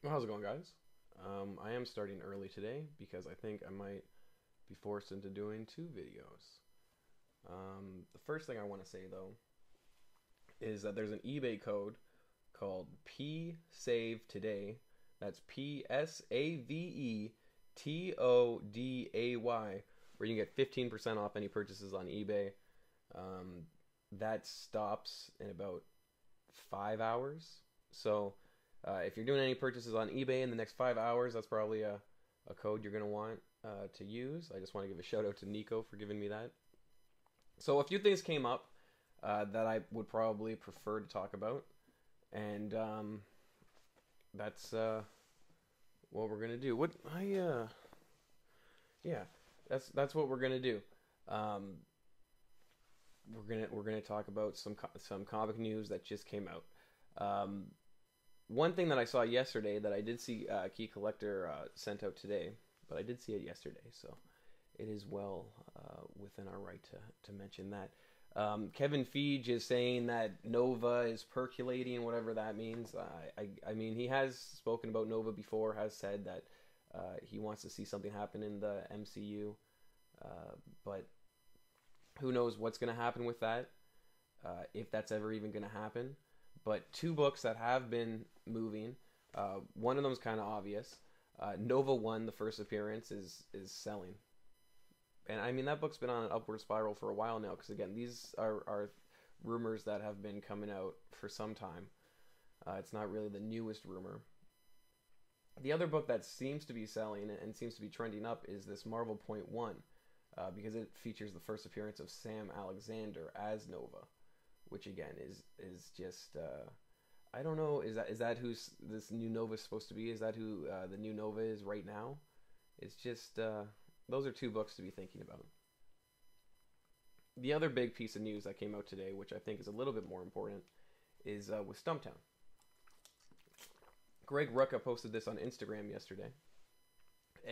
Well, how's it going, guys? I am starting early today because I think I might be forced into doing two videos. The first thing I want to say, though, is that there's an eBay code called P Save Today. That's PSAVETODAY, where you can get 15% off any purchases on eBay. Um, that stops in about 5 hours. So if you're doing any purchases on eBay in the next 5 hours, that's probably a code you're going to want to use. I just want to give a shout out to Nico for giving me that. So a few things came up that I would probably prefer to talk about, and that's what we're gonna do. What I yeah, that's what we're gonna do. Um, we're gonna talk about some comic news that just came out. Um, One thing that I saw yesterday that I did see Key Collector sent out today, but I did see it yesterday, so it is well within our right to mention that. Kevin Fiege is saying that Nova is percolating, whatever that means. I mean, he has spoken about Nova before, has said that he wants to see something happen in the MCU, but who knows what's going to happen with that, if that's ever even going to happen. But two books that have been moving, one of them is kind of obvious. Nova 1, the first appearance, is selling. And I mean, that book's been on an upward spiral for a while now, because again, these are rumors that have been coming out for some time. It's not really the newest rumor. The other book that seems to be selling and seems to be trending up is this Marvel Point One, because it features the first appearance of Sam Alexander as Nova, which again is just I don't know, is that who this new Nova is supposed to be? Is that who the new Nova is right now? It's just those are two books to be thinking about. The other big piece of news that came out today, which I think is a little bit more important, is with Stumptown. Greg Rucka posted this on Instagram yesterday,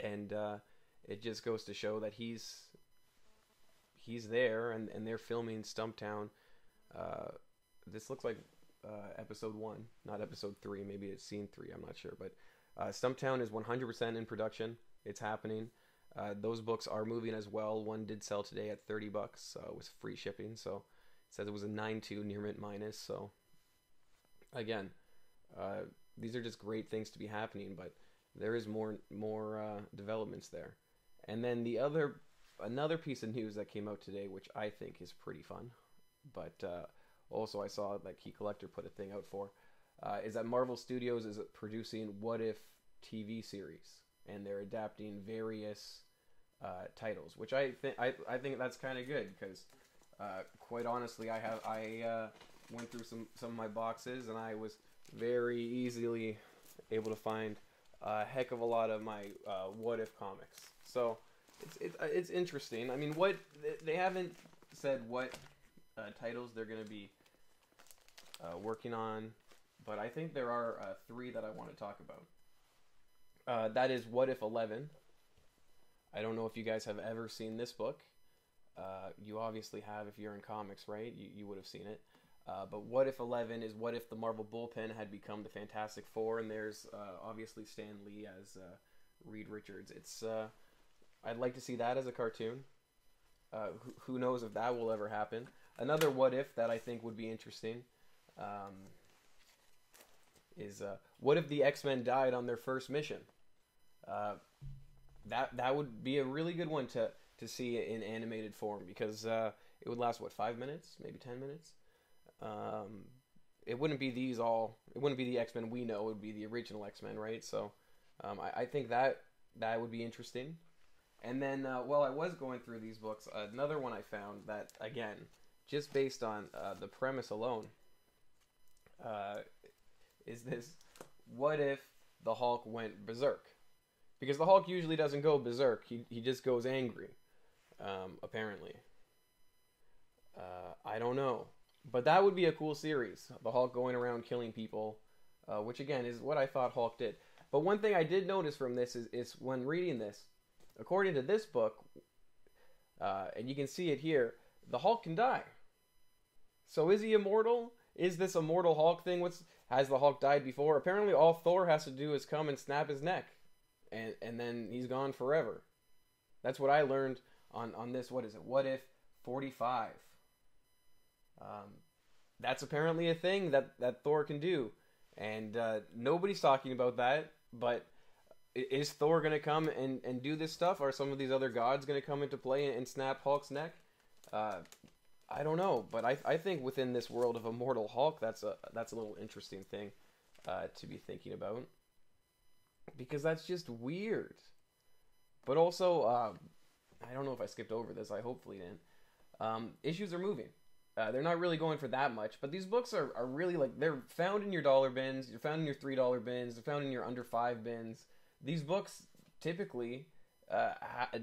and it just goes to show that he's there, and they're filming Stumptown. Uh, this looks like episode 1, not episode 3. Maybe it's scene 3. I'm not sure, but Stumptown is 100% in production. It's happening. Those books are moving as well. One did sell today at $30 with free shipping. So it says it was a 9.2 near mint minus. So again, uh, these are just great things to be happening, but there is more developments there. And then another piece of news that came out today, which I think is pretty fun, but also I saw that Key Collector put a thing out for, is that Marvel Studios is producing What If TV series, and they're adapting various titles, which I think that's kind of good because quite honestly, I went through some of my boxes and I was very easily able to find a heck of a lot of my What If comics. So it's interesting. I mean, what they haven't said what titles they're going to be working on, but I think there are three that I want to talk about. That is What If 11. I don't know if you guys have ever seen this book. You obviously have if you're in comics, right? You would have seen it. But What If 11 is what if the Marvel bullpen had become the Fantastic Four, and there's obviously Stan Lee as Reed Richards. I'd like to see that as a cartoon. Who knows if that will ever happen. Another What If that I think would be interesting um, is what if the X-Men died on their first mission? Uh, that would be a really good one to see in animated form because it would last 5 minutes, maybe 10 minutes. Um, it wouldn't be these all. It wouldn't be the X Men we know. It would be the original X Men, right? So I think that would be interesting. And then while I was going through these books, another one I found that again, just based on the premise alone, uh, is this: what if the Hulk went berserk? Because the Hulk usually doesn't go berserk. He just goes angry. Apparently, I don't know. But that would be a cool series. The Hulk going around killing people, which again is what I thought Hulk did. But one thing I did notice from this is when reading this, according to this book, and you can see it here, the Hulk can die. So is he immortal? is this a mortal Hulk thing? Has the Hulk died before? Apparently, all Thor has to do is come and snap his neck, and then he's gone forever. That's what I learned on this. What is it? What If 45? That's apparently a thing that Thor can do, and nobody's talking about that. But is Thor going to come and do this stuff? Are some of these other gods going to come into play and snap Hulk's neck? I don't know, but I think within this world of Immortal Hulk, that's a little interesting thing to be thinking about, because that's just weird. But also, I don't know if I skipped over this. I hopefully didn't. Issues are moving. They're not really going for that much, but these books are really like, they're found in your dollar bins, they're found in your $3 bins, they're found in your under $5 bins. These books typically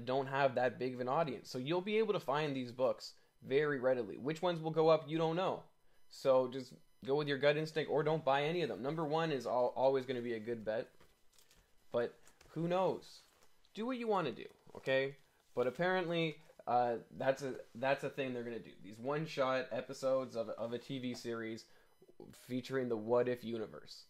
don't have that big of an audience, so you'll be able to find these books very readily. Which ones will go up, you don't know. So just go with your gut instinct, or don't buy any of them. Number one is always going to be a good bet, but who knows? Do what you want to do, okay? But apparently, that's a thing they're going to do. These one-shot episodes of a TV series featuring the What If universe.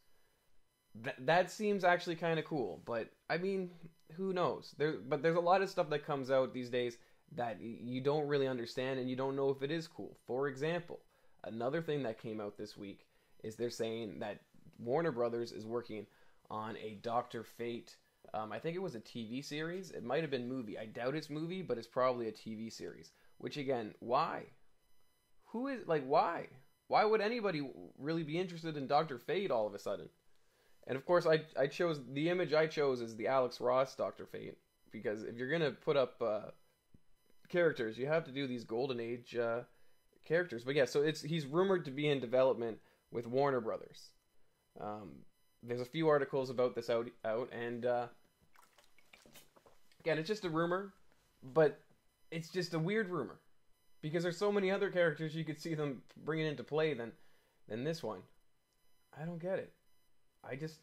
That seems actually kind of cool, but I mean, who knows? But there's a lot of stuff that comes out these days that you don't really understand, and you don't know if it is cool. For example, another thing that came out this week is they're saying that Warner Brothers is working on a Dr. Fate. I think it was a TV series. It might have been movie. I doubt it's movie, but it's probably a TV series. Which, again, why? Why? Why would anybody really be interested in Dr. Fate all of a sudden? And of course, I chose, the image I chose is the Alex Ross Dr. Fate, because if you're gonna put up characters, you have to do these golden age characters. But yeah, so he's rumored to be in development with Warner Brothers. There's a few articles about this out, and again, it's just a rumor, but it's just a weird rumor, because there's so many other characters you could see them bringing into play than this one. I don't get it.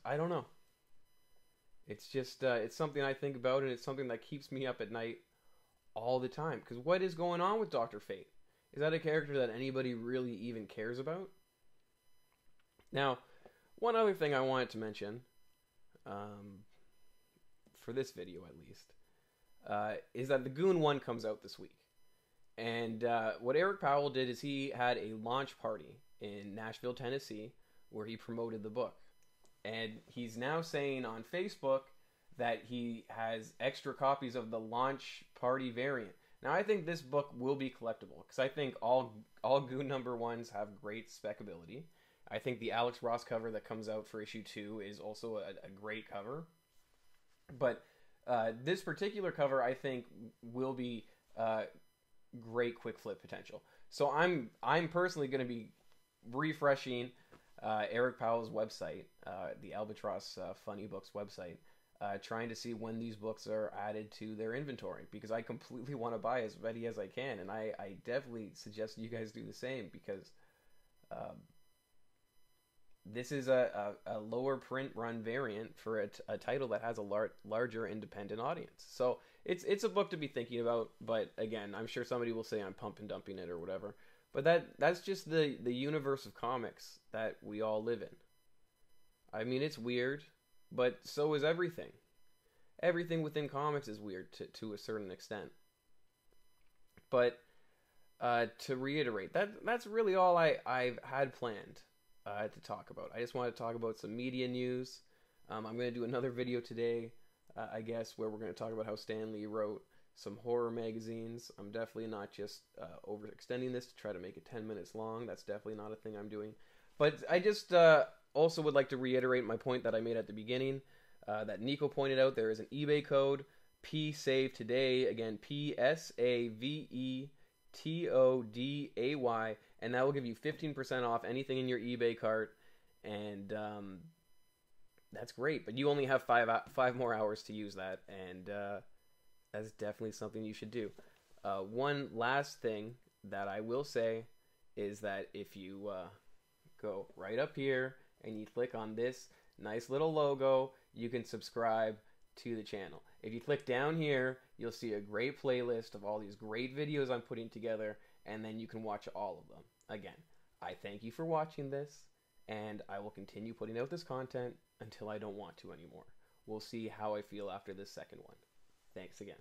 I don't know. It's just, it's something I think about, and it's something that keeps me up at night all the time. Because what is going on with Dr. Fate? Is that a character that anybody really even cares about? Now, one other thing I wanted to mention, for this video at least, is that the Goon 1 comes out this week. And what Eric Powell did is he had a launch party in Nashville, Tennessee, where he promoted the book. And he's now saying on Facebook that he has extra copies of the launch party variant. Now, I think this book will be collectible, because I think all Goon number 1s have great specability. I think the Alex Ross cover that comes out for issue 2 is also a great cover. But this particular cover, I think, will be great quick flip potential. So I'm personally going to be refreshing Eric Powell's website, the Albatross Funny Books website, trying to see when these books are added to their inventory, because I completely want to buy as many as I can, and I definitely suggest you guys do the same, because this is a lower print run variant for a title that has a larger independent audience. So it's a book to be thinking about, but again, I'm sure somebody will say I'm pump and dumping it or whatever. But that's just the universe of comics that we all live in. I mean, it's weird, but so is everything. Everything within comics is weird to a certain extent. But to reiterate, that's really all I've had planned to talk about. I just want to talk about some media news. I'm going to do another video today, I guess, where we're going to talk about how Stan Lee wrote some horror magazines. I'm definitely not just overextending this to try to make it 10 minutes long. That's definitely not a thing I'm doing. But I just also would like to reiterate my point that I made at the beginning, that Nico pointed out. There is an eBay code, PSAVETODAY, again, PSAVETODAY, and that will give you 15% off anything in your eBay cart, and that's great. But you only have five more hours to use that, and that's definitely something you should do. One last thing that I will say is that if you go right up here and you click on this nice little logo, you can subscribe to the channel. If you click down here, you'll see a great playlist of all these great videos I'm putting together, and then you can watch all of them. Again, I thank you for watching this, and I will continue putting out this content until I don't want to anymore. We'll see how I feel after this second one. Thanks again.